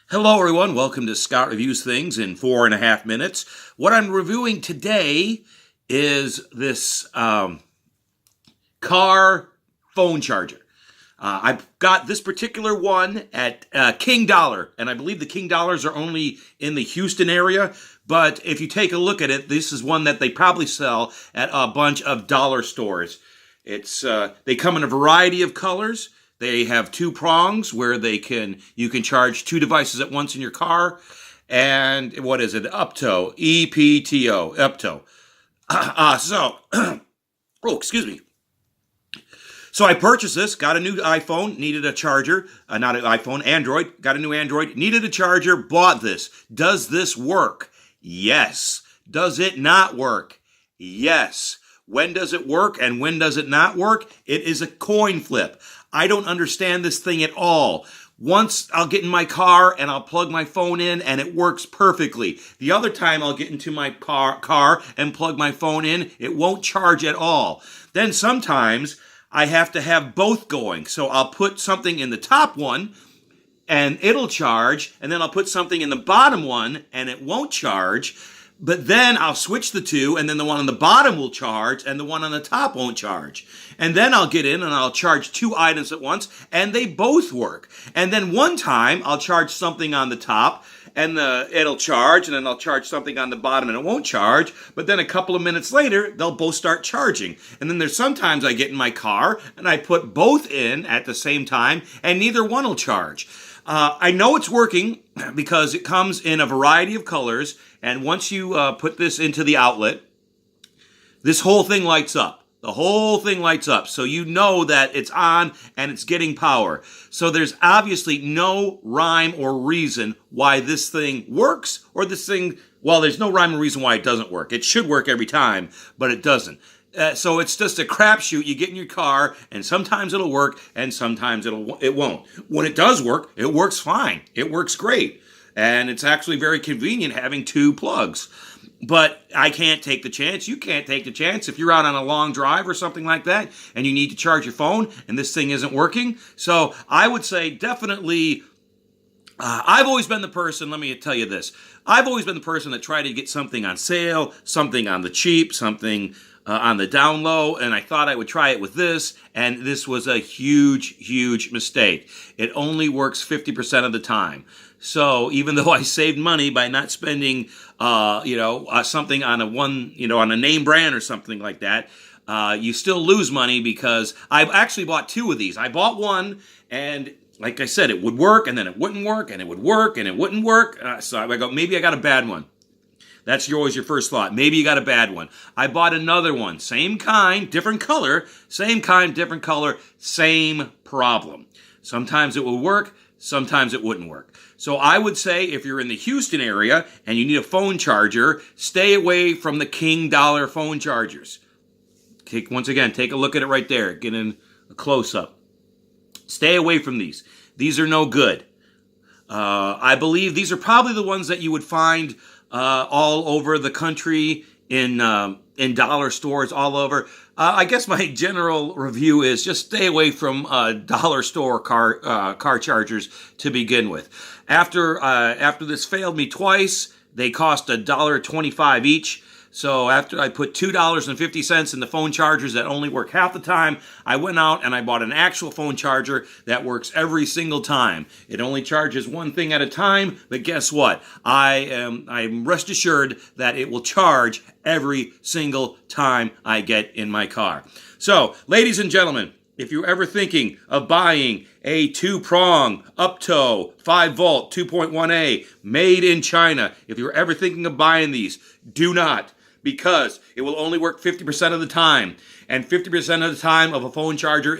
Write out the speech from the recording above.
Hello, everyone. Welcome to Scott Reviews Things in 4.5 minutes. What I'm reviewing today is this car phone charger. I've got this particular one at King Dollar, and I believe the King Dollars are only in the Houston area. But if you take a look at it, this is one that they probably sell at a bunch of dollar stores. They come in a variety of colors. They have two prongs where you can charge two devices at once in your car. And what is it? Upto, E-P-T-O, Upto. Excuse me. So I purchased this, got a new iPhone, needed a charger, not an iPhone, Android, got a new Android, needed a charger, bought this. Does this work? Yes. Does it not work? Yes. When does it work and when does it not work? It is a coin flip. I don't understand this thing at all. Once I'll get in my car and I'll plug my phone in and it works perfectly. The other time I'll get into my car and plug my phone in, it won't charge at all. Then sometimes I have to have both going. So I'll put something in the top one and it'll charge, and then I'll put something in the bottom one and it won't charge. But then I'll switch the two, and then the one on the bottom will charge, and the one on the top won't charge. And then I'll get in, and I'll charge two items at once, and they both work. And then one time, I'll charge something on the top, and it'll charge, and then I'll charge something on the bottom, and it won't charge. But then a couple of minutes later, they'll both start charging. And then there's sometimes I get in my car, and I put both in at the same time, and neither one will charge. I know it's working because it comes in a variety of colors, and once you put this into the outlet, this whole thing lights up. The whole thing lights up, so you know that it's on and it's getting power. So there's obviously no rhyme or reason why this thing works, or there's no rhyme or reason why it doesn't work. It should work every time, but it doesn't. So it's just a crapshoot. You get in your car, and sometimes it'll work, and sometimes it won't. When it does work, it works fine. It works great. And it's actually very convenient having two plugs. But I can't take the chance. You can't take the chance if you're out on a long drive or something like that, and you need to charge your phone, and this thing isn't working. So I would say definitely, I've always been the person, let me tell you this, I've always been the person that tried to get something on sale, something on the cheap, something on the down low, and I thought I would try it with this, and this was a huge, huge mistake. It only works 50% of the time. So even though I saved money by not spending, something on on a name brand or something like that, you still lose money because I've actually bought two of these. I bought one, and like I said, it would work, and then it wouldn't work, and it would work, and it wouldn't work. So I go, maybe I got a bad one. That's always your first thought. Maybe you got a bad one. I bought another one. Same kind, different color. Same kind, different color. Same problem. Sometimes it will work. Sometimes it wouldn't work. So I would say if you're in the Houston area and you need a phone charger, stay away from the King Dollar phone chargers. Once again, take a look at it right there. Get in a close-up. Stay away from these. These are no good. I believe these are probably the ones that you would find all over the country in dollar stores all over. I guess my general review is just stay away from dollar store car chargers to begin with. After this failed me twice, they cost $1.25 each. So after I put $2.50 in the phone chargers that only work half the time, I went out and I bought an actual phone charger that works every single time. It only charges one thing at a time, but guess what? I'm rest assured that it will charge every single time I get in my car. So, ladies and gentlemen, if you're ever thinking of buying a two-prong Upto 5-volt 2.1A made in China, if you're ever thinking of buying these, do not, because it will only work 50% of the time. And 50% of the time of a phone charger